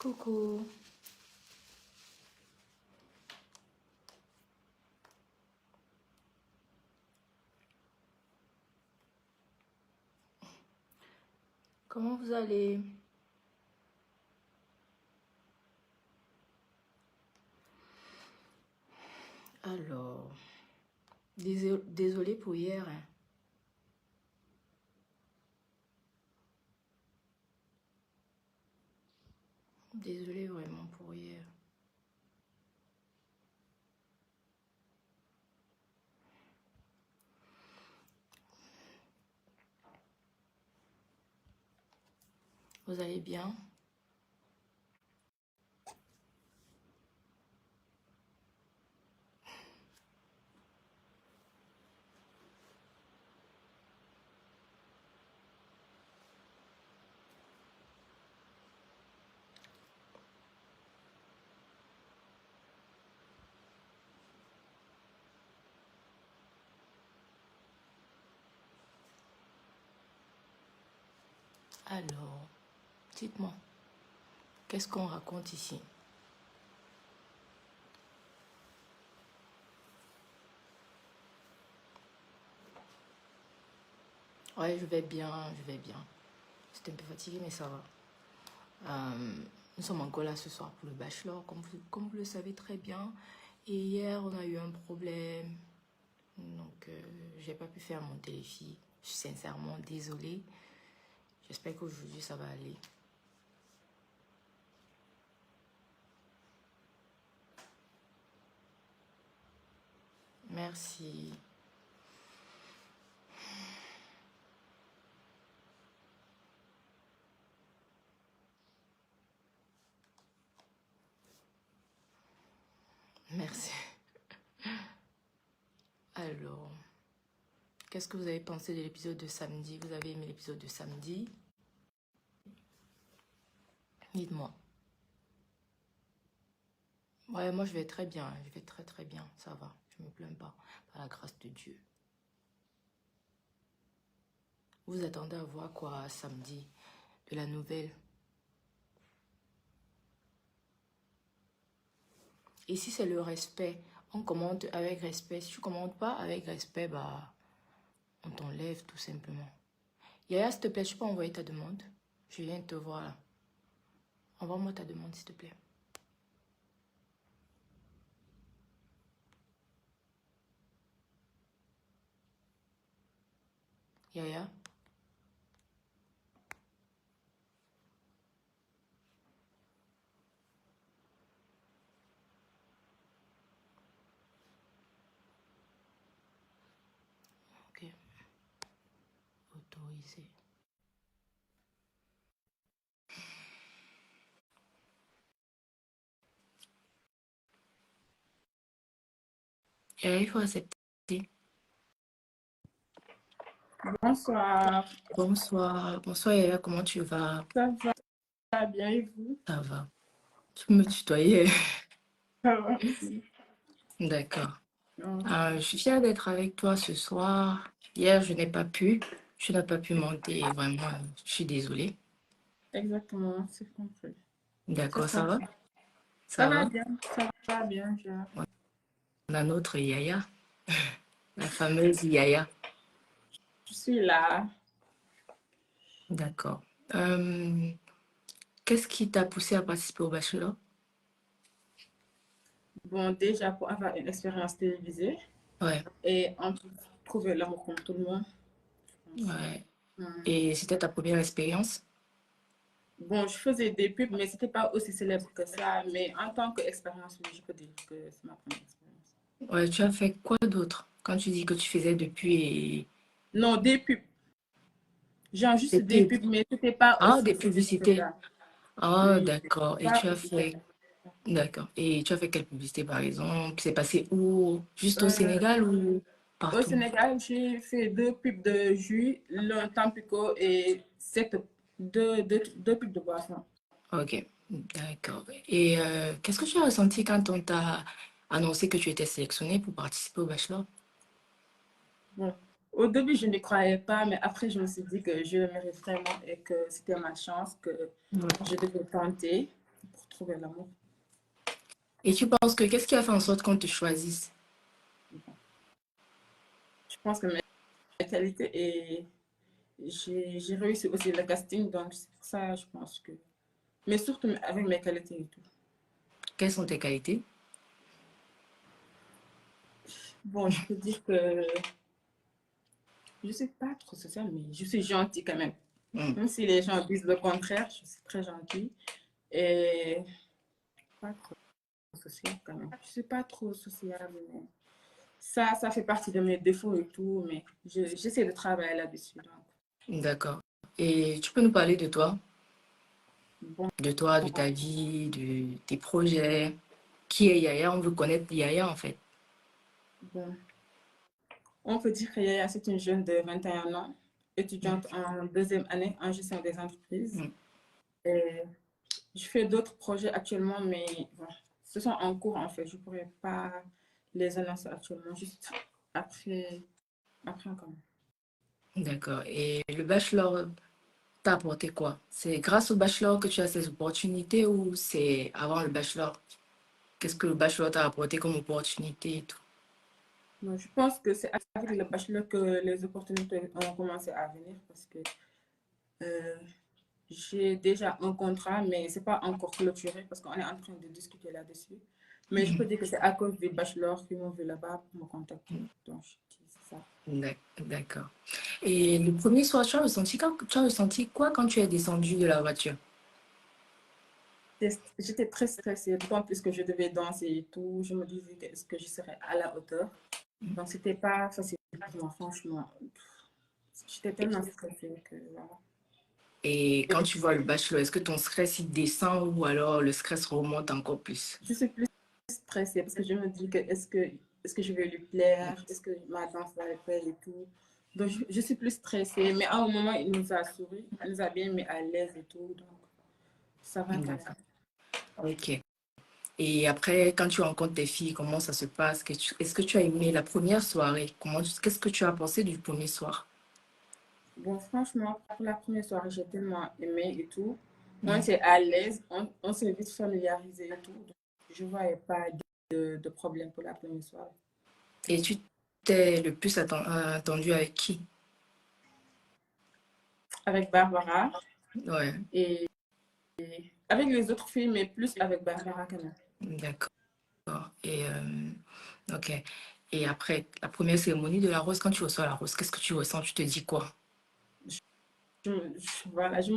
Coucou, comment vous allez? Alors, désolé pour hier, hein. Désolé vraiment pour hier. Vous allez bien? Alors, dites-moi, qu'est-ce qu'on raconte ici? Ouais, je vais bien, je vais bien. J'étais un peu fatiguée, mais ça va. Nous sommes encore là ce soir pour le bachelor, comme vous le savez très bien. Et hier, on a eu un problème. Donc, j'ai pas pu faire mon téléfilm. Je suis sincèrement désolée. J'espère qu'aujourd'hui, ça va aller. Merci. Merci. Alors, qu'est-ce que vous avez pensé de l'épisode de samedi? Vous avez aimé l'épisode de samedi? Dites-moi. Ouais, moi je vais très bien. Je vais très très bien. Ça va. Je me plains pas. Par la grâce de Dieu. Vous attendez à voir quoi samedi? De la nouvelle. Et si c'est le respect, on commente avec respect. Si tu ne commentes pas avec respect, bah, on t'enlève tout simplement. Yaya, s'il te plaît, tu peux envoyer ta demande? Je viens de te voir là. Envoie-moi ta demande, s'il te plaît. Yaya? Ok. Autorisé. Yaya, il faut accepter. Bonsoir, Bonsoir. Bonsoir Yaya, comment tu vas? ça va bien et vous? Ça va. Tu me tutoyais. Ça va aussi. D'accord. Donc, Je suis fière d'être avec toi ce soir. Hier, je n'ai pas pu. Je n'ai pas pu monter. Vraiment, je suis désolée. exactement, c'est compris. C'est D'accord, ça va? compris. Ça Ça va va? bien, ça va bien. On a notre Yaya, la fameuse Yaya. Je suis là. D'accord. Euh, Qu'est-ce qui t'a poussé à participer au bachelor? Bon, déjà pour avoir une expérience télévisée Ouais, et en plus trouver l'amour comme tout le monde. ouais. Hum. Et c'était ta première expérience? Bon, je faisais des pubs, mais c'était pas aussi célèbre que ça. Mais en tant qu'expérience, oui, je peux dire que c'est ma première expérience. Ouais, tu as fait quoi d'autre? Quand tu dis que tu faisais depuis Non, des pubs. Genre juste des des pubs. pubs, mais c'était pas Ah, aussi des célèbre que publicités. ça. Ah, Oui, d'accord. Et pas tu as aussi célèbre. fait. D'accord. Et tu as fait quelle publicité, par exemple? C'est passé où? Juste au Euh, Sénégal ou Au partout? Sénégal, j'ai fait deux pubs de jus, l'un Tampico et deux pubs de boisson. Ok, d'accord. Et qu'est-ce que tu as ressenti quand on t'a annoncé que tu étais sélectionnée pour participer au bachelor? Bon, au début, je ne croyais pas, mais après, je me suis dit que je le mérite vraiment et que c'était ma chance, que Ouais. je devais tenter, trouver l'amour. Et tu penses que qu'est-ce qui a fait en sorte qu'on te choisisse? Je pense que mes qualités et j'ai réussi aussi le casting, donc c'est pour ça, je pense que... Mais surtout avec mes qualités et tout. Quelles sont tes qualités? Bon, je peux dire que je ne suis pas trop sociale, mais je suis gentille quand même. Mm. Même si les gens disent le contraire, je suis très gentille et pas trop sociale quand même. Je ne suis pas trop sociable, mais ça fait partie de mes défauts et tout, mais j'essaie de travailler là-dessus. D'accord. Et tu peux nous parler de toi? Bon, De toi, de ta vie, de tes projets? Qui est Yaya? On veut connaître Yaya en fait. bon. On peut dire que Yaya, c'est une jeune de 21 ans, étudiante en deuxième année en gestion des entreprises. Mm. Et je fais d'autres projets actuellement, mais bon, ce sont en cours en fait. Je ne pourrais pas les annoncer actuellement, juste après, après encore. D'accord. Et le bachelor t'a apporté quoi? C'est grâce au bachelor que tu as ces opportunités ou c'est avant le bachelor? Qu'est-ce que le bachelor t'a apporté comme opportunité et tout? Donc, je pense que c'est avec le bachelor que les opportunités ont commencé à venir parce que euh, j'ai déjà un contrat, mais ce n'est pas encore clôturé parce qu'on est en train de discuter là-dessus. Mais je peux dire que c'est à cause du bachelor qu'ils m'ont vu là-bas pour me contacter. Donc, je dis ça. D'accord. Et le premier soir, tu as ressenti quoi quand tu es descendu de la voiture? J'étais très stressée, d'autant plus que je devais danser et tout. Je me disais que est-ce que je serais à la hauteur. Donc, c'était pas facile pour moi, franchement. J'étais tellement stressée que voilà. Et quand tu vois le bachelor, est-ce que ton stress il descend ou alors le stress remonte encore plus? Je suis plus stressée parce que je me dis que est-ce que je vais lui plaire, est-ce que ma danse va lui plaire et tout. Donc, je suis plus stressée, mais à un moment, il nous a souri, il nous a bien mis à l'aise et tout. Donc, ça va quand D'accord. même. Ok. Et après, quand tu rencontres tes filles, comment ça se passe? Est-ce que tu as aimé la première soirée? Qu'est-ce que tu as pensé du premier soir? Bon, franchement, pour la première soirée, j'ai tellement aimé et tout. On Mm. était à l'aise, on s'est vite familiarisé et tout. Donc, je ne voyais pas de problème pour la première soirée. Et tu t'es le plus attendu avec qui? Avec Barbara Ouais, et avec les autres filles, mais plus avec Barbara quand même. d'accord. Et ok. Et après la première cérémonie de la rose, quand tu reçois la rose, qu'est-ce que tu ressens? Tu te dis quoi? Voilà, je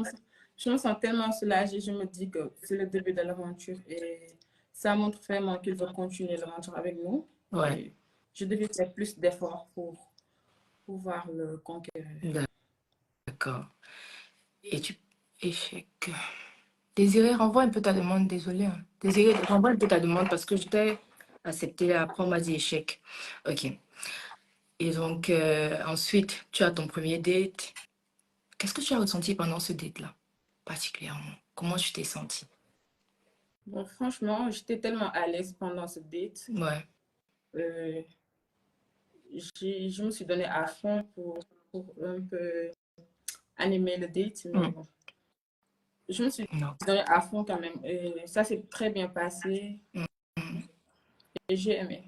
me sens tellement soulagée. Je me dis que c'est le début de l'aventure et ça montre vraiment qu'il veut continuer l'aventure avec nous. Ouais, Et je devais faire plus d'efforts pour pouvoir le conquérir. d'accord. Et tu échec. Désiré, renvoie un peu ta demande, désolé. Hein. Désiré, renvoie un peu ta demande parce que je t'ai accepté, après on m'a dit échec. Ok. Et donc, ensuite, tu as ton premier date. Qu'est-ce que tu as ressenti pendant ce date-là, particulièrement? Comment tu t'es senti? Bon, franchement, j'étais tellement à l'aise pendant ce date. Ouais. Euh, je me suis donnée à fond pour un peu animer le date, mais Mm. bon, je me suis Non. donnée à fond quand même. Et ça s'est très bien passé Mm. Mm. et j'ai aimé.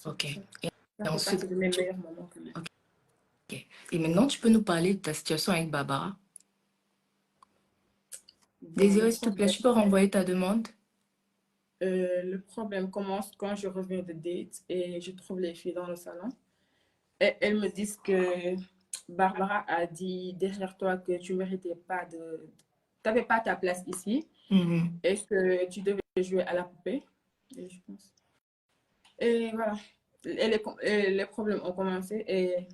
Ok. Ça Et fait ensuite, partie de mes meilleurs moments quand même. ok. Et maintenant, tu peux nous parler de ta situation avec Barbara. Bon, Désiré, s'il te plaît, tu peux renvoyer ta demande? le problème commence quand je reviens de date et je trouve les filles dans le salon. Et elles me disent que Barbara a dit derrière toi que tu méritais pas de... Tu n'avais pas ta place ici Mhm. et que tu devais jouer à la poupée. Et je pense. Et voilà. Et les problèmes ont commencé et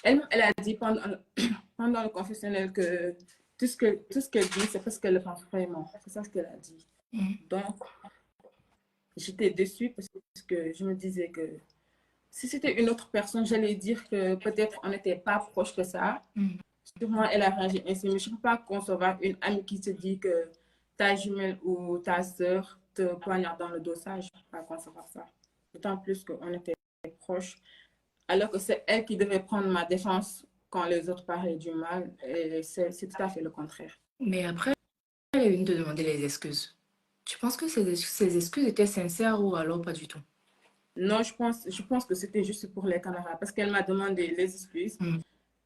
elle a dit pendant le confessionnel que tout ce qu'elle dit, c'est parce qu'elle le pense vraiment. C'est ça ce qu'elle a dit. Mhm. Donc, j'étais déçue parce que je me disais que si c'était une autre personne, j'allais dire que peut-être on n'était pas proche que ça. Mhm. Sûrement, elle a réagi ainsi, mais je ne peux pas concevoir une amie qui se dit que ta jumelle ou ta sœur te poignarde dans le dos. Ça, je ne peux pas concevoir ça. D'autant plus qu'on était proches, alors que c'est elle qui devait prendre ma défense quand les autres parlaient du mal. Et c'est tout à fait le contraire. Mais après, elle est venue te demander les excuses. Tu penses que ces excuses étaient sincères ou alors pas du tout? Non, je pense que c'était juste pour les caméras parce qu'elle m'a demandé les excuses. Hmm.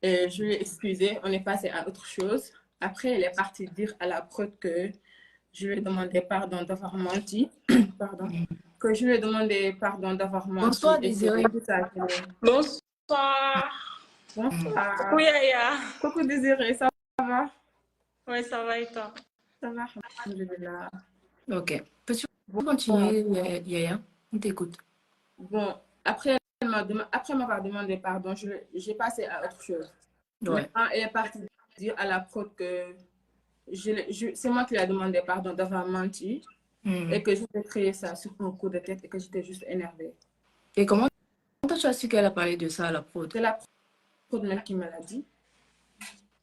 Et je lui ai excusé, on est passé à autre chose. Après, elle est partie dire à la prod que je lui ai demandé pardon d'avoir menti. Pardon. Que je lui ai demandé pardon d'avoir menti Bonsoir, et que Désiré. tout ça. Bonsoir. Coucou Bonsoir. Yaya. Coucou Désiré, ça va? Ouais, ça va et toi? Ça va, alhamdoulilah. Ok. Peux-tu Bon, continuer, Yaya? On t'écoute. bon, après, après m'avoir demandé pardon, j'ai passé à autre chose. Ouais. Maintenant, elle est partie dire à la prod que c'est moi qui lui ai demandé pardon d'avoir menti et Mhm. que j'avais créé ça sur un coup de tête et que j'étais juste énervée. Et comment toi, tu as su qu'elle a parlé de ça à la prod? C'est la prod même qui me l'a dit.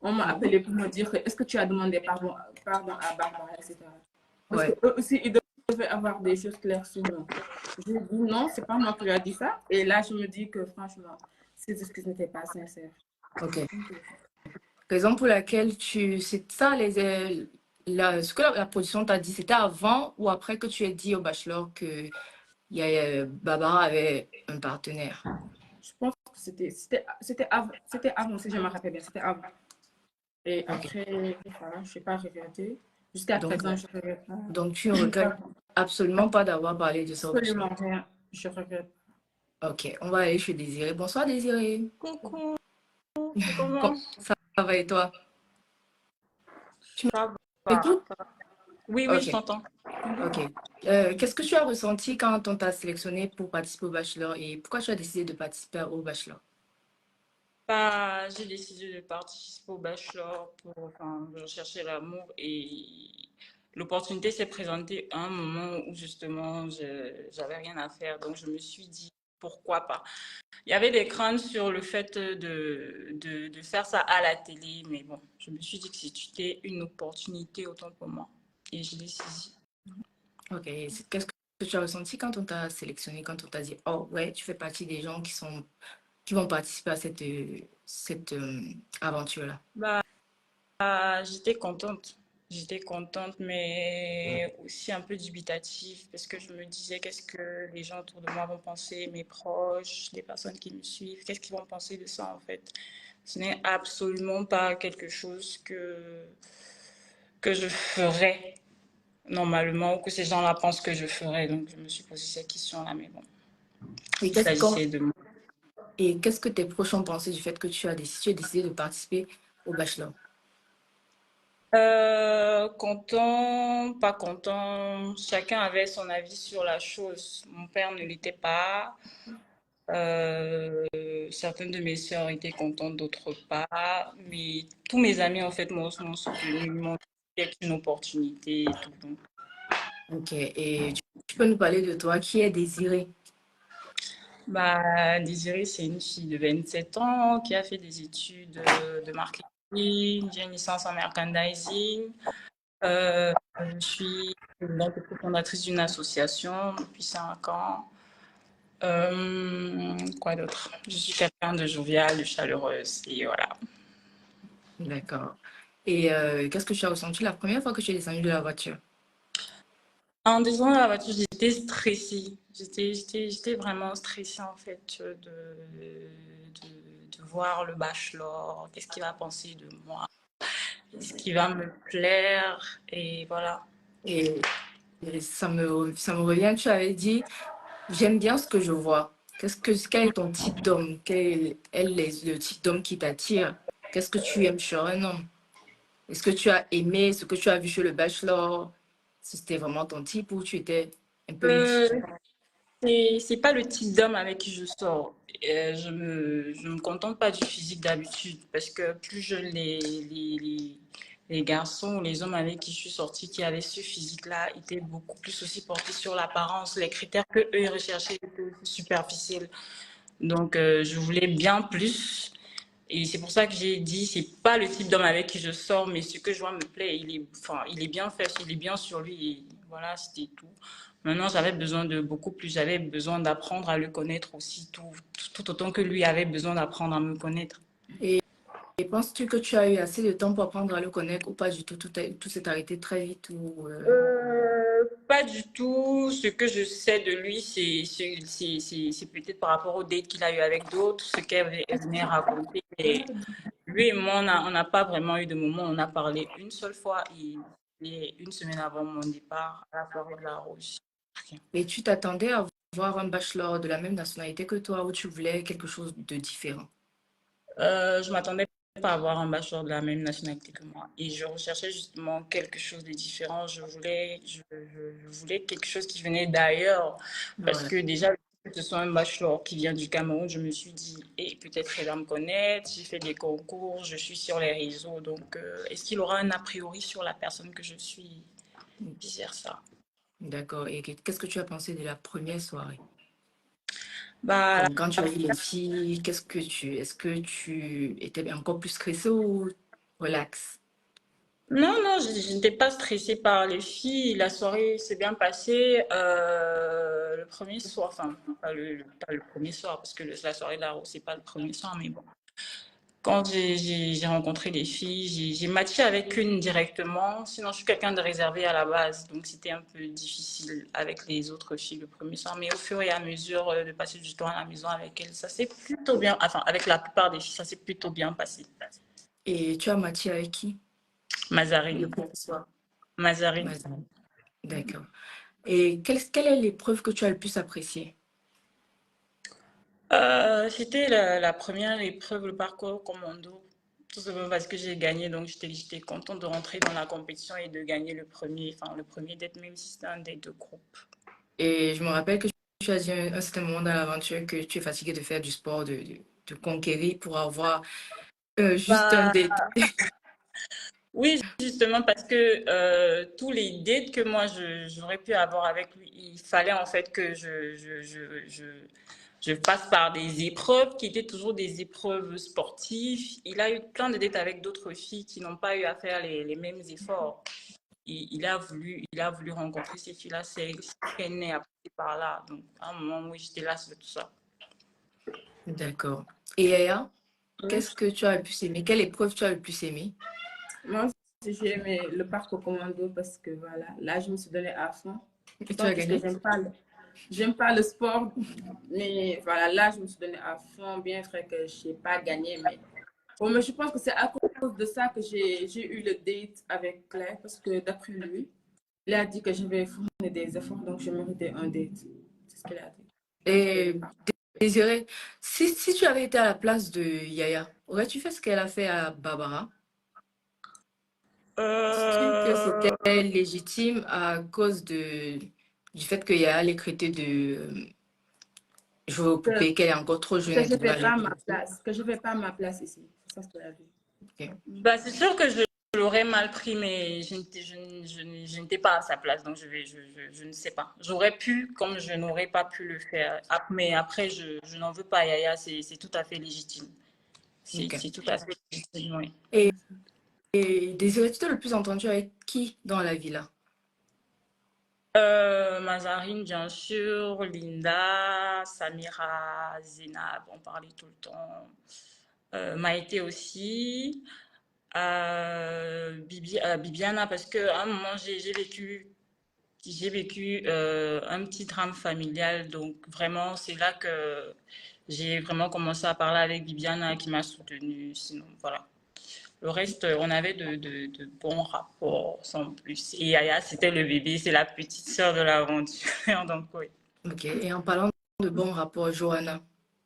On m'a Ah bon? appelé pour me dire que est-ce que tu as demandé pardon à Barbara, etc. Parce Ouais. qu'eux aussi, ils devaient avoir des choses claires sur moi. Je dis non, c'est pas moi qui lui ai dit ça. Et là, je me dis que franchement, ces excuses n'étaient pas sincères. Ok. Raison pour laquelle c'est ça, ce que la production t'a dit, c'était avant ou après que tu aies dit au bachelor que Barbara avait un partenaire? Je pense que c'était avant, si je me rappelle bien, c'était avant. Et Ok. après, voilà, je n'ai pas regretté. Jusqu'à Donc, présent, je ne regrette pas. donc tu ne regrettes absolument pas d'avoir parlé de ça au bachelor. Absolument rien. Je regrette. Ok, on va aller chez Désiré. Bonsoir, Désiré. Coucou. Comment Comment? ça va et toi? Tu Ça va. m'écoutes? Oui, oui, je Ok, t'entends. ok. Qu'est-ce que tu as ressenti quand on t'a sélectionné pour participer au bachelor et pourquoi tu as décidé de participer au bachelor? Bah, j'ai décidé de participer au bachelor pour, enfin, je cherchais l'amour et l'opportunité s'est présentée à un moment où justement j'avais rien à faire. Donc je me suis dit pourquoi pas. Il y avait des craintes sur le fait de faire ça à la télé, mais bon, je me suis dit que c'était une opportunité autant pour moi. Et je l'ai saisie. Ok, qu'est-ce que tu as ressenti quand on t'a sélectionné, quand on t'a dit, oh ouais, tu fais partie des gens qui vont participer à cette aventure-là? J'étais contente. J'étais contente, mais aussi un peu dubitative parce que je me disais qu'est-ce que les gens autour de moi vont penser, mes proches, les personnes qui me suivent, qu'est-ce qu'ils vont penser de ça en fait. Ce n'est absolument pas quelque chose que je ferais normalement ou que ces gens-là pensent que je ferais. Donc je me suis posé cette question-là, mais bon, Et il s'agissait de moi. qu'est-ce que tes proches ont pensé du fait que tu as décidé de participer au bachelor? Content, pas content, chacun avait son avis sur la chose. Mon père ne l'était pas. Certaines de mes sœurs étaient contentes, d'autres pas. Mais tous mes amis, en fait, m'ont soutenu, m'ont dit que c'est une opportunité et tout. Donc, Ok, et tu peux nous parler de toi, qui est Désiré? bah, Désirée, c'est une fille de 27 ans qui a fait des études de marketing, j'ai une licence en merchandising. Je suis présidente et fondatrice d'une association depuis 5 ans. Quoi d'autre? Je suis quelqu'un de jovial, de chaleureuse et voilà. D'accord. Et qu'est-ce que tu as ressenti la première fois que tu es descendu de la voiture? En descendant de la voiture, j'étais stressée. J'étais vraiment stressée en fait de voir le bachelor. Qu'est-ce qu'il va penser de moi? Qu'est-ce qui va me plaire? Et voilà. Et, et ça me revient, tu avais dit, j'aime bien ce que je vois. Quel est ton type d'homme? Quel est le type d'homme qui t'attire? Qu'est-ce que tu aimes chez un homme? Est-ce que tu as aimé ce que tu as vu chez le bachelor? Si c'était vraiment ton type ou tu étais un peu Euh, mitigé? c'est pas le type d'homme avec qui je sors. Je me contente pas du physique d'habitude parce que plus je les garçons ou les hommes avec qui je suis sortie qui avaient ce physique-là étaient beaucoup plus aussi portés sur l'apparence. Les critères que eux ils recherchaient étaient aussi superficiels. Donc je voulais bien plus. Et c'est pour ça que j'ai dit, c'est pas le type d'homme avec qui je sors, mais ce que je vois me plaît, enfin, il est bien fait, il est bien sur lui, et voilà, c'était tout. Maintenant, j'avais besoin de beaucoup plus, j'avais besoin d'apprendre à le connaître aussi, tout autant que lui avait besoin d'apprendre à me connaître. Et, et penses-tu que tu as eu assez de temps pour apprendre à le connaître ou pas du tout? Tout s'est arrêté très vite ou Pas du tout. Ce que je sais de lui, c'est peut-être par rapport au date qu'il a eu avec d'autres, ce qu'elle venait raconter. Et lui et moi, on n'a pas vraiment eu de moment. On a parlé une seule fois, et une semaine avant mon départ à la Floride de la Rouge. Et tu t'attendais à voir un bachelor de la même nationalité que toi ou tu voulais quelque chose de différent? Je m'attendais pas à avoir un bachelor de la même nationalité que moi. Et je recherchais justement quelque chose de différent. Je voulais quelque chose qui venait d'ailleurs. Parce Ouais. que déjà, que ce soit un bachelor qui vient du Cameroun, je me suis dit, et peut-être elle va me connaître. J'ai fait des concours, je suis sur les réseaux. Donc, est-ce qu'il aura un a priori sur la personne que je suis? Vice-versa. D'accord. Et qu'est-ce que tu as pensé de la première soirée? Bah, Comme quand tu as vu les filles, est-ce que tu étais encore plus stressé ou relax? non, non, je n'étais pas stressée par les filles. La soirée s'est bien passée. Le premier soir, enfin, pas le premier soir, parce que la soirée de la Rose, c'est pas le premier soir, mais bon. Quand j'ai rencontré les filles, j'ai matché avec une directement. Sinon, je suis quelqu'un de réservé à la base, donc c'était un peu difficile avec les autres filles le premier soir. Mais au fur et à mesure de passer du temps à la maison avec elles, ça s'est plutôt bien, enfin, avec la plupart des filles, ça s'est plutôt bien passé. Et tu as matché avec qui le Mazarine, premier soir? Mazarine. Mazan. D'accord. Et quelle est l'épreuve que tu as le plus appréciée? C'était la première épreuve, le parcours commando. Tout simplement parce que j'ai gagné, donc j'étais contente de rentrer dans la compétition et de gagner le premier date, même si c'était un date de groupe. Et je me rappelle que tu as dit à un certain moment dans l'aventure que tu es fatigué de faire du sport, de conquérir pour avoir juste un Bah, date. oui, justement parce que tous les dates que moi j'aurais pu avoir avec lui, il fallait en fait que je passe par des épreuves qui étaient toujours des épreuves sportives. Il a eu plein de dates avec d'autres filles qui n'ont pas eu à faire les mêmes efforts. Il a voulu rencontrer ces filles-là, c'est qu'elle n'est passé par là. Donc, à un moment, oui, j'étais là sur tout ça. D'accord. Et Yaya, Oui. qu'est-ce que tu as le plus aimé? Quelle épreuve tu as le plus aimé? Moi aussi, j'ai aimé le parcours commando parce que voilà, là, je me suis donnée à fond. Et tu Tant as puisque gagné? j'aime pas le sport, mais voilà, là, je me suis donnée à fond, bien vrai que je n'ai pas gagné, mais bon, mais je pense que c'est à cause de ça que j'ai eu le date avec Claire, parce que d'après lui, il a dit que je vais fournir des efforts, donc je méritais un date. C'est ce qu'il a dit. Donc, Et Désiré, si tu avais été à la place de Yaya, aurais-tu fait ce qu'elle a fait à Barbara? Penses-tu que Euh, c'était légitime à cause du fait que Yaya l'ait traité de jouer aux que, poupées, qu'elle est encore trop jeune que et je qu'elle doit vais aller pas à à ma l'école? place, que je vais pas à ma place ici. C'est ça ce qu'il a dit. Ok. Bah, c'est sûr que je l'aurais mal pris, mais je n'étais pas à sa place, donc je ne sais pas. J'aurais pu, comme je n'aurais pas pu le faire. Mais après, je n'en veux pas à Yaya, c'est tout à fait légitime. Ok. C'est tout à fait légitime, oui. Et Désiré, tu t'es le plus entendu avec qui dans la villa? Mazarine, bien sûr, Linda, Samira, Zénab, on parlait tout le temps. Maïté aussi. Bibiana, parce qu'à un moment, j'ai vécu un petit drame familial. Donc, vraiment, c'est là que j'ai vraiment commencé à parler avec Bibiana qui m'a soutenue. Sinon, voilà. Le reste, on avait de bons rapports, sans plus. Et Yaya, c'était le bébé, c'est la petite sœur de l'aventure. Donc, oui. Ok. Et en parlant de bon rapport, Johanna,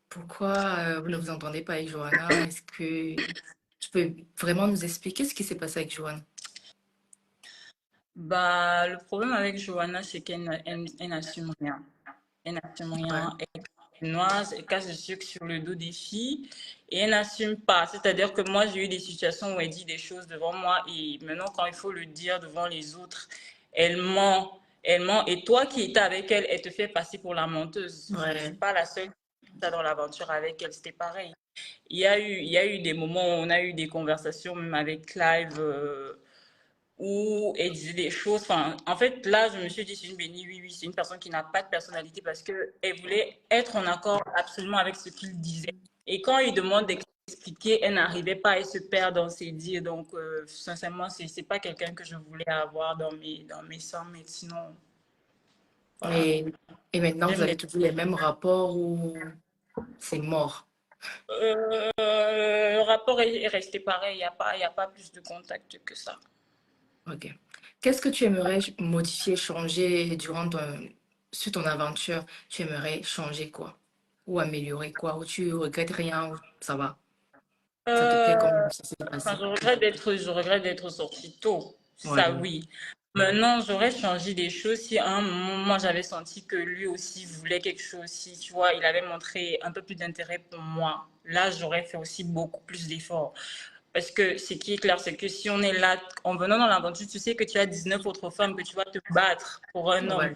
pourquoi vous ne vous entendez pas avec Johanna? Est-ce que tu peux vraiment nous expliquer ce qui s'est passé avec Johanna? Bah, le problème avec Johanna, c'est qu'elle n'assume rien. Elle n'assume Ouais. rien. Elle noise, elle casse le sucre sur le dos des filles et elle n'assume pas. C'est-à-dire que moi, j'ai eu des situations où elle dit des choses devant moi et maintenant, quand il faut le dire devant les autres, elle ment. Elle ment. Et toi qui étais avec elle, elle te fait passer pour la menteuse. Je ne suis Ouais. pas la seule qui était dans l'aventure avec elle. C'était pareil. Il y a eu des moments où on a eu des conversations, même avec Clive. Où elle disait des choses. Enfin, en fait, là, je me suis dit, c'est une bénie, oui, oui, c'est une personne qui n'a pas de personnalité parce qu'elle voulait être en accord absolument avec ce qu'il disait. Et quand il demande d'expliquer, elle n'arrivait pas, elle se perd dans ses dires. Donc, sincèrement, c'est pas quelqu'un que je voulais avoir dans mes 100 mais sinon. Voilà. Et, et maintenant, vous J'aime avez les... toujours les mêmes rapports ou c'est mort? Le rapport est resté pareil. Il y a pas plus de contact que ça. Ok. Qu'est-ce que tu aimerais modifier, changer sur ton aventure? Tu aimerais changer quoi? Ou améliorer quoi? Ou tu regrettes rien? Ou ça va? Ça te plaît Euh, comme ça s'est Enfin, passé? je regrette d'être sortie tôt. Ouais, Ça, ouais. oui. Maintenant, j'aurais changé des choses si à un moment, moi, j'avais senti que lui aussi voulait quelque chose. Si, tu vois, il avait montré un peu plus d'intérêt pour moi. Là, j'aurais fait aussi beaucoup plus d'efforts. Parce que ce qui est clair, c'est que si on est là, en venant dans l'aventure, tu sais que tu as 19 autres femmes, que tu vas te battre pour un homme. Ouais,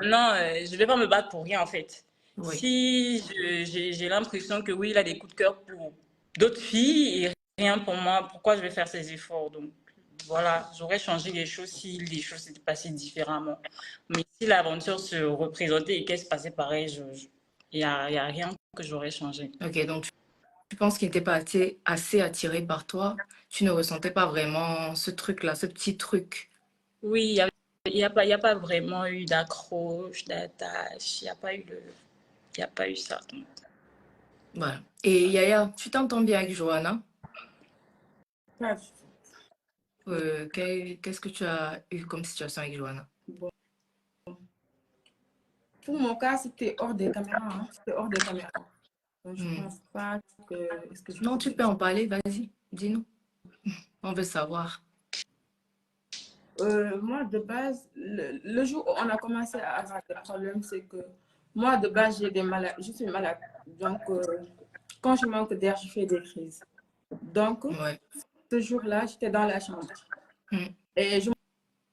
Non, je ne vais pas me battre pour rien en fait. oui. Si j'ai l'impression que oui, il a des coups de cœur pour d'autres filles et rien pour moi, pourquoi je vais faire ces efforts? Donc voilà, j'aurais changé les choses si les choses s'étaient passées différemment. Mais si l'aventure se représentait et qu'elle se passait pareil, il y a rien que j'aurais changé. Ok, donc tu penses qu'il n'était pas assez attiré par toi? Tu ne ressentais pas vraiment ce truc-là, ce petit truc. Oui, il y a pas vraiment eu d'accroche, d'attache, il y a pas eu ça. Donc. Voilà. Et Yaya, tu t'entends bien avec Johanna? Pas du Qu'est-ce que tu as eu comme situation avec Johanna? tout. Bon. Pour mon cas, c'était hors des caméras. Hein. C'était hors des caméras. Donc, je Hmm. pense pas que... Est-ce que je Non, peux tu dire peux en ça? parler, vas-y, dis-nous. On veut savoir. Moi, de base, le jour où on a commencé à avoir des problèmes, c'est que moi, de base, j'ai des malades. Je suis malade. Donc, quand je manque d'air, je fais des crises. Donc, Ouais. ce jour-là, j'étais dans la chambre. Hmm. Et je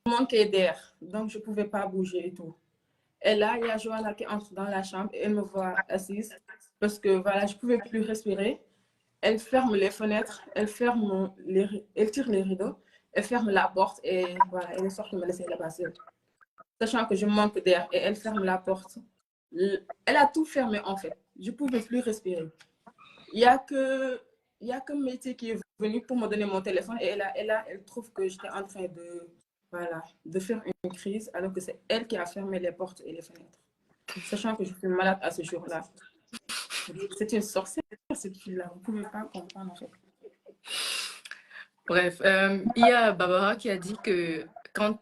manquais d'air. Donc, je ne pouvais pas bouger et tout. Et là, il y a Johanna qui entre dans la chambre et elle me voit assise parce que voilà, je ne pouvais plus respirer. Elle ferme les fenêtres, elle tire les rideaux, elle ferme la porte et voilà, elle est sortie me laisser là-bas seule. Sachant que je manque d'air et elle ferme la porte. Elle a tout fermé en fait. Je ne pouvais plus respirer. Il y a que, il y a que métier qui est venu pour me donner mon téléphone et elle trouve que j'étais en train de, voilà, de faire une crise alors que c'est elle qui a fermé les portes et les fenêtres. Sachant que je suis malade à ce jour-là. C'est une sorcière, cette fille-là. Vous ne pouvez pas comprendre en fait. Bref, il y a Barbara qui a dit que quand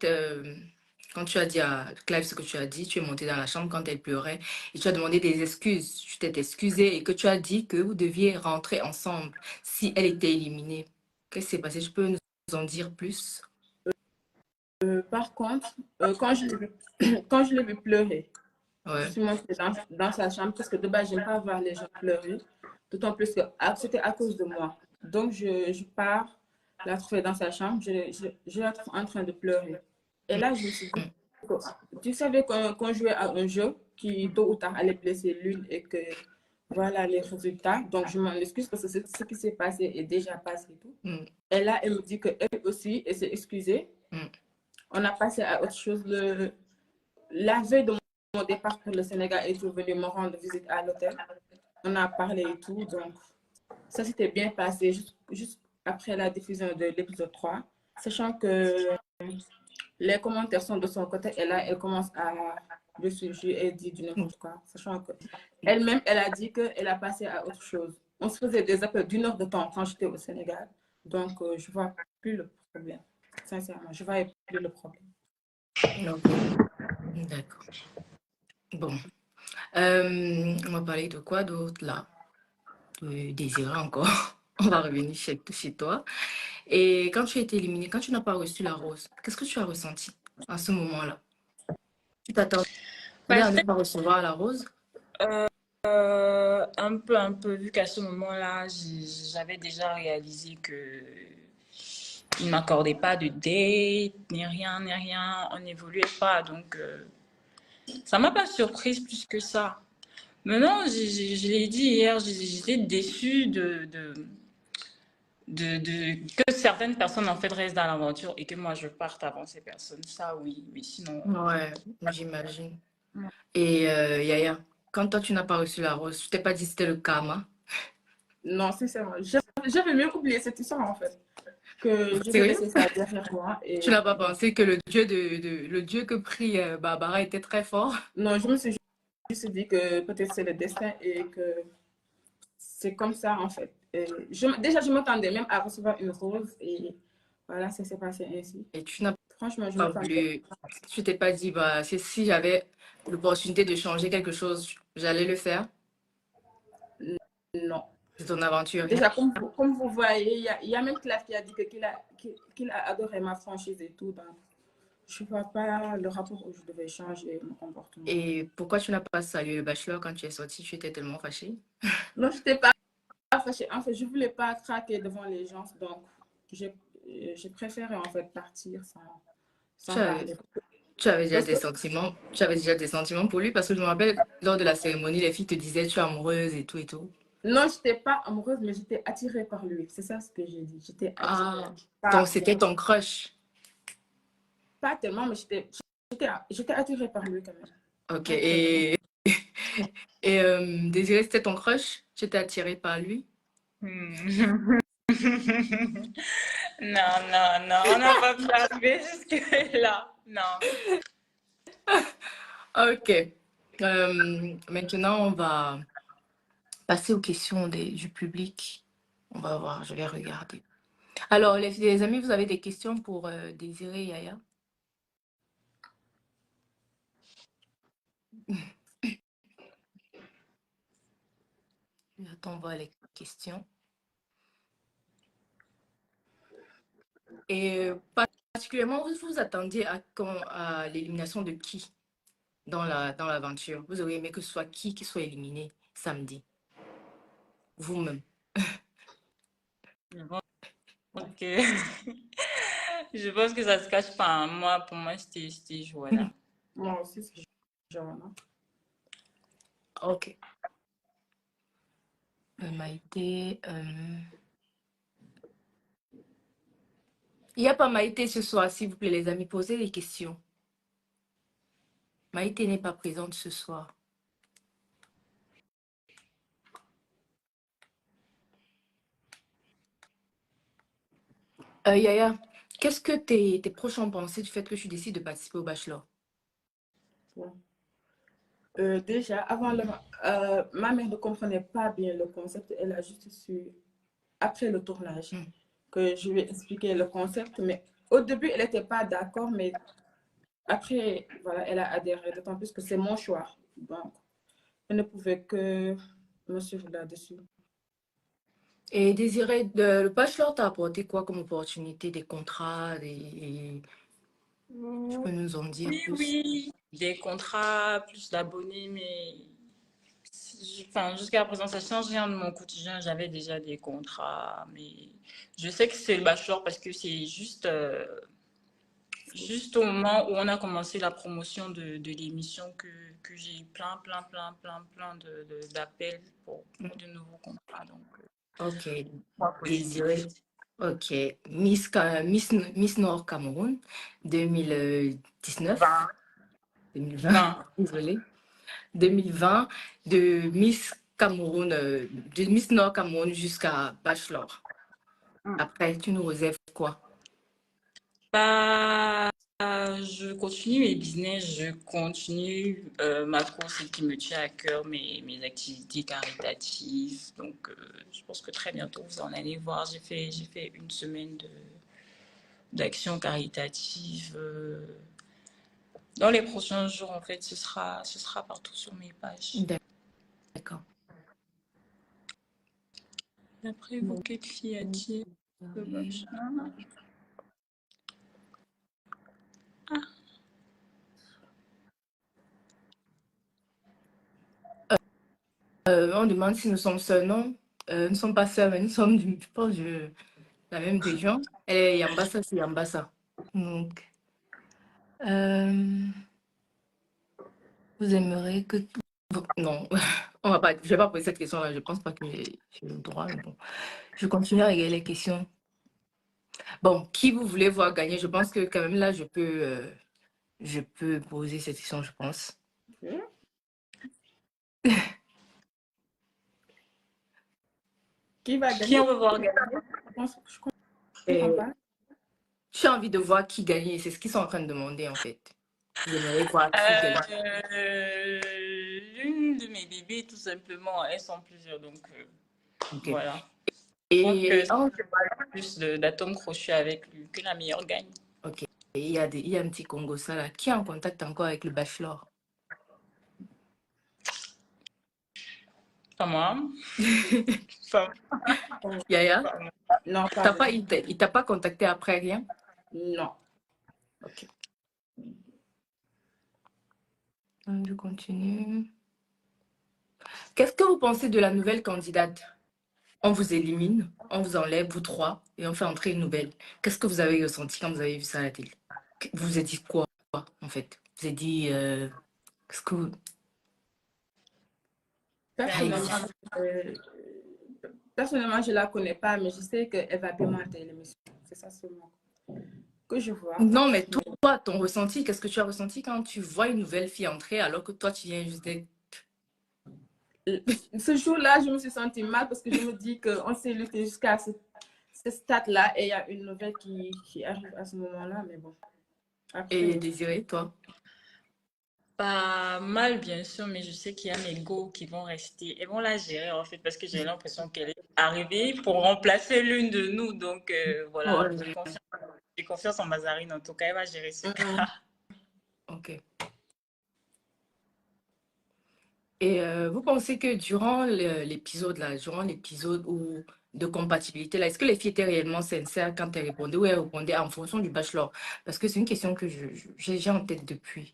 tu as dit à Clive ce que tu as dit, tu es monté dans la chambre quand elle pleurait et tu as demandé des excuses. Tu t'es excusé et que tu as dit que vous deviez rentrer ensemble si elle était éliminée. Qu'est-ce qui s'est passé? Je peux nous en dire plus? Par contre, quand je l'ai vu pleurer, je Ouais. suis montée dans sa chambre parce que de base, je n'aime pas voir les gens pleurer. D'autant plus que c'était à cause de moi. Donc, je pars la trouver dans sa chambre. Je la trouve en train de pleurer. Et là, je me suis dit, que, tu savais qu'on jouait à un jeu qui, tôt ou tard, allait blesser l'une et que voilà les résultats. Donc, je m'en excuse parce que ce qui s'est passé est déjà passé et tout. Mm, Et là, elle me dit qu'elle aussi, elle s'est excusée. mm. On a passé à autre chose. La veille de mon départ pour le Sénégal, elle est venue me rendre visite à l'hôtel. On a parlé et tout. Donc, ça s'était bien passé juste après la diffusion de l'épisode 3. Sachant que les commentaires sont de son côté. Et là, elle commence à le sujet et dit du n'importe quoi. Sachant que elle-même, elle a dit qu'elle a passé à autre chose. On se faisait des appels d'une heure de temps quand j'étais au Sénégal. Donc, je ne vois plus le problème. Sincèrement, je ne vois plus le problème. Ok, d'accord. Bon. On va parler de quoi d'autre là? De désirer encore. On va revenir chez toi. Et quand tu as été éliminée, quand tu n'as pas reçu la rose, qu'est-ce que tu as ressenti à ce moment-là? Tu t'attendais Ouais, à ne pas recevoir la rose? un peu, vu qu'à ce moment-là, j'avais déjà réalisé que il m'accordait pas de date, ni rien, on n'évoluait pas, donc ça m'a pas surprise plus que ça. Maintenant, je l'ai dit hier, j'étais déçue que certaines personnes en fait restent dans l'aventure et que moi je parte avant ces personnes. Ça, oui, mais sinon. Ouais, j'imagine. Et Yaya, quand toi tu n'as pas reçu la rose, tu t'es pas dit que c'était le karma? Non, sincèrement, j'avais même oublié cette histoire en fait. que je vais Sérieux? laisser ça derrière moi. Tu Et n'as pas pensé que le dieu que prie Barbara était très fort? non, je me suis juste dit que peut-être c'est le destin et que c'est comme ça en fait. Et déjà, je m'attendais même à recevoir une rose et voilà, ça s'est passé ainsi. Et tu n'as Franchement, je pas m'attendais. voulu, tu t'es pas dit, bah, si j'avais l'opportunité de changer quelque chose, j'allais le faire. Non. C'est ton aventure. Déjà, comme vous voyez, il y a même Claire qui a dit qu'il a adoré ma franchise et tout. Donc, je ne vois pas le rapport où je devais changer mon comportement. Et pourquoi tu n'as pas salué le bachelor quand tu es sortie? Tu étais tellement fâchée. Non, je n'étais pas fâchée. En fait, je ne voulais pas craquer devant les gens. Donc, j'ai préféré en fait partir Tu sans avais, parler. tu avais déjà Parce des que sentiments. Tu avais déjà des sentiments pour lui parce que je me rappelle, lors de la cérémonie, les filles te disaient tu es amoureuse et tout et tout. non, je n'étais pas amoureuse, mais j'étais attirée par lui. C'est ça ce que j'ai dit. J'étais attirée. Ah, donc Pas, c'était ton crush. pas tellement, mais j'étais attirée par lui quand même. Ok. Pas tellement. Et Désiré, c'était ton crush? Tu étais attirée par lui? Hmm. Non, non, non, on n'a pas pu arriver jusque-là. Non. Ok. Maintenant, on va passer aux questions du public. On va voir, je vais regarder. Alors, les amis, vous avez des questions pour Désiré et Yaya? J'attends voir les questions. Et particulièrement, vous vous attendiez à l'élimination de qui dans l'aventure? Vous auriez aimé que ce soit qui soit éliminé samedi? Vous-même. Je pense que, je pense que ça se cache pas. Moi, pour moi, c'était Joanna. Moi aussi, c'est Joanna. Ok. Maïté. Il n'y a pas Maïté ce soir, s'il vous plaît, les amis. Posez les questions. Maïté n'est pas présente ce soir. Yaya, qu'est-ce que tes proches ont pensé du fait que tu décides de participer au Bachelor? Ouais. Déjà, ma mère ne comprenait pas bien le concept. Elle a juste su, après le tournage, Hmm. que je lui ai expliqué le concept. Mais au début, elle n'était pas d'accord. Mais après, voilà, elle a adhéré. D'autant plus que c'est mon choix. Donc, elle ne pouvait que me suivre là-dessus. Et Désiré, le Bachelor t'a apporté quoi comme opportunité? Des contrats, tu peux nous en dire Oui, plus? oui. Des contrats, plus d'abonnés, mais enfin, jusqu'à présent, ça ne change rien de mon quotidien. J'avais déjà des contrats, mais je sais que c'est le bachelor parce que c'est juste au moment où on a commencé la promotion de l'émission que j'ai eu plein d'appels pour de nouveaux contrats. Donc, Ok, moi, Désiré. positif. Ok, Miss Nord Cameroun 2019, 20, 2020, 20. désolé, 2020, de Miss Cameroun, de Miss Nord Cameroun jusqu'à Bachelor. Après, tu nous réserves quoi? Bah, je continue mes business, je continue ma course celle qui me tient à cœur, mes activités caritatives. Donc, je pense que très bientôt, vous en allez voir. J'ai fait une semaine d'action caritative. Dans les prochains jours, en fait, ce sera partout sur mes pages. D'accord. Après vous, qu'y a-t-il de vache? On demande si nous sommes seuls. Non, nous ne sommes pas seuls, mais nous sommes, je pense, de la même région. Elle est Yambassa, c'est Yambassa. Donc, euh, vous aimeriez que... Bon, non, je ne vais pas poser cette question-là. Je ne pense pas que j'ai le droit, mais bon. Je continue à regarder les questions. Bon, qui vous voulez voir gagner? Je pense que quand même là, je peux poser cette question, je pense. Qui va Qui gagner? on veut voir gagner? Je pense Je comprends Et pas. j'ai envie de voir qui gagne. C'est ce qu'ils sont en train de demander, en fait. J'aimerais voir qui gagne. L'une de mes bébés, tout simplement, elles sont plusieurs, donc Ok. voilà. Je trouve que Et, ça fait plus d'atomes crochus avec lui, que la meilleure gagne. ok. Et il y a un petit Congo, ça là. Qui est en contact encore avec le bachelor? Pas moi. Pas, Yaya, Oh, non, pas vraiment. il t'a pas contacté après rien? Non. Ok. Je continue. Qu'est-ce que vous pensez de la nouvelle candidate? On vous élimine, on vous enlève, vous trois, et on fait entrer une nouvelle. Qu'est-ce que vous avez ressenti quand vous avez vu ça à la télé? Vous vous êtes dit quoi, en fait? Vous vous êtes dit, qu'est-ce que vous... Personnellement, euh, personnellement, je la connais pas, mais je sais qu'elle va pimenter l'émission. C'est ça seulement que je vois. Non, mais toi, ton ressenti, qu'est-ce que tu as ressenti quand tu vois une nouvelle fille entrer alors que toi, tu viens juste d'être... Ce jour-là, je me suis sentie mal parce que je me dis qu'on s'est lutté jusqu'à ce stade-là et il y a une nouvelle qui arrive à ce moment-là, mais bon. Et Après, Désiré, toi? pas mal, bien sûr, mais je sais qu'il y a mes go qui vont rester. Elles vont la gérer, en fait, parce que j'ai l'impression qu'elle est arrivée pour remplacer l'une de nous. Donc, voilà, Ouais. j'ai confiance en Mazarine. En tout cas, elle va gérer ce cas. Ok. Et vous pensez que durant l'épisode là, durant l'épisode de compatibilité là, est-ce que les filles étaient réellement sincères quand elles répondaient ou elles répondaient en fonction du bachelor? Parce que c'est une question que j'ai en tête depuis.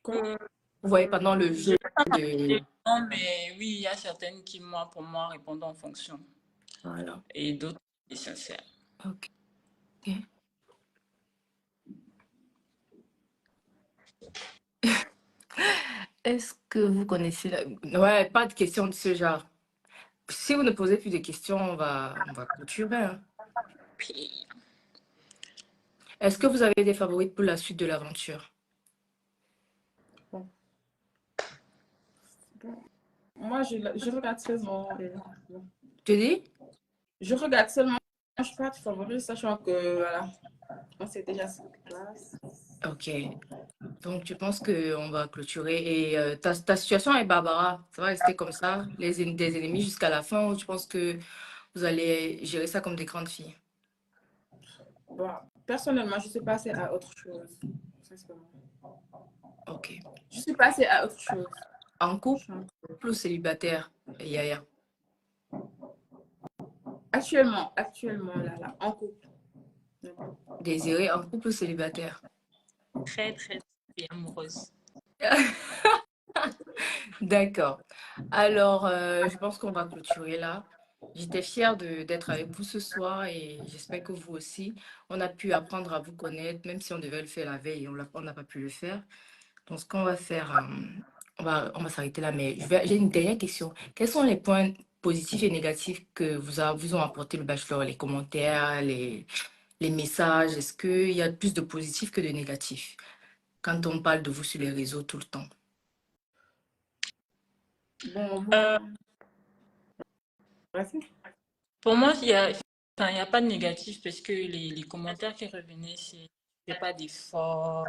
comment? Vous voyez, pendant le J'ai jeu pas de... non, mais oui, il y a certaines qui, moi, pour moi, répondent en fonction. Voilà. Et d'autres, c'est sincère. Ok. Est-ce que vous connaissez la... Ouais, pas de questions de ce genre. Si vous ne posez plus de questions, on va clôturer, hein. Puis, Est-ce que vous avez des favoris pour la suite de l'aventure? Bon. Bon. Moi, je regarde seulement. Bon. Tu dis? Je regarde seulement. Je ne suis pas favorite, sachant que voilà, on s'est déjà sur place. Ok. Donc, je pense qu'on va clôturer. Et ta situation avec Barbara, ça va rester comme ça, des ennemis jusqu'à la fin, ou tu penses que vous allez gérer ça comme des grandes filles? Bon, personnellement, je suis passée à autre chose. Sincèrement. Ok. Je suis passée à autre chose. En couple ou célibataire, Yaya? Actuellement, là, en couple. Désiré, en couple ou célibataire? très, très, très amoureuse. D'accord. Alors, je pense qu'on va clôturer là. J'étais fière d'être avec vous ce soir et j'espère que vous aussi. On a pu apprendre à vous connaître, même si on devait le faire la veille, on n'a pas pu le faire. Donc, ce qu'on va faire, on va s'arrêter là, mais j'ai une dernière question. Quels sont les points positifs et négatifs que vous ont apporté le bachelor, les commentaires, les messages? Est-ce qu'il y a plus de positifs que de négatifs quand on parle de vous sur les réseaux tout le temps? Bon, Euh, merci. pour moi, enfin, il y a pas de négatif parce que les commentaires qui revenaient, c'est fais pas d'effort,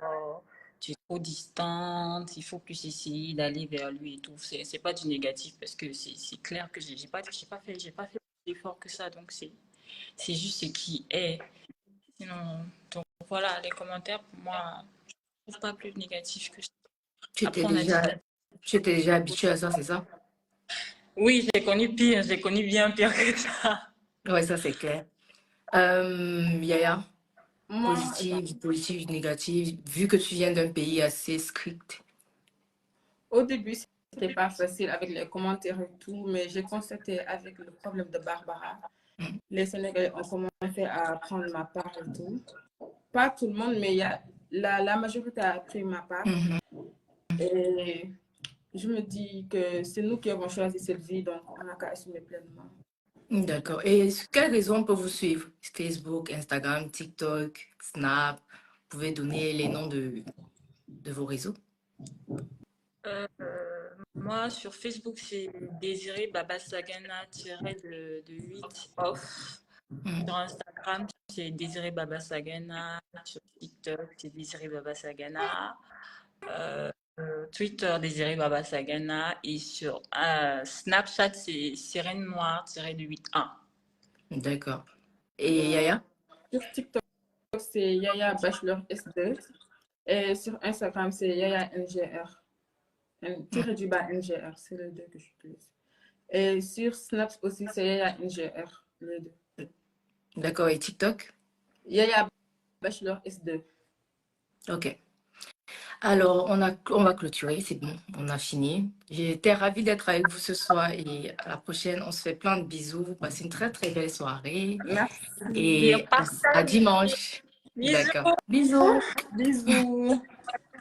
tu es trop distante, il faut plus essayer d'aller vers lui et tout. C'est pas du négatif parce que c'est clair que j'ai pas fait d'effort que ça. Donc, c'est juste ce qui est. Sinon, donc voilà, les commentaires, pour moi, je trouve pas plus négatif que ça. Tu étais Après, on a dit. tu étais déjà habitué à ça, c'est ça? Oui, j'ai connu pire, j'ai connu bien pire que ça. Oui, ça c'est clair. Yaya, Moi, positif, négatif, vu que tu viens d'un pays assez strict. au début, c'était pas facile avec les commentaires et tout, mais j'ai constaté avec le problème de Barbara, Mhm. les Sénégalais ont commencé à prendre ma part et tout. Pas tout le monde, mais il y a, la majorité a pris ma part. Mhm. Et je me dis que c'est nous qui avons choisi cette vie, donc on n'a qu'à assumer pleinement. D'accord. Et sur quelle raison on peut vous suivre? Facebook, Instagram, TikTok, Snap. Vous pouvez donner les noms de vos réseaux? Euh, moi, sur Facebook, c'est Désiré Baba Sagana de 8 off. Mhm. Sur Instagram, Instagram, c'est Désiré Baba Sagana. Sur TikTok, c'est Désiré Baba Sagana. Twitter, Désiré Baba Sagana. Et sur Snapchat, c'est Sirène Noire-81. D'accord. Et Yaya? Sur TikTok, c'est Yaya Bachelor S2. Et sur Instagram, c'est Yaya NGR. Tiré du bas NGR, c'est les deux que j'utilise. Et sur Snap aussi, c'est Yaya NGR, les deux. D'accord. Et TikTok? Yaya Bachelor S2. Ok. Alors, on va clôturer, c'est bon, on a fini. J'étais ravie d'être avec vous ce soir et à la prochaine. On se fait plein de bisous. Vous passez une très très belle soirée Merci. et à dimanche. Bisous. D'accord. Bisous. Bisous.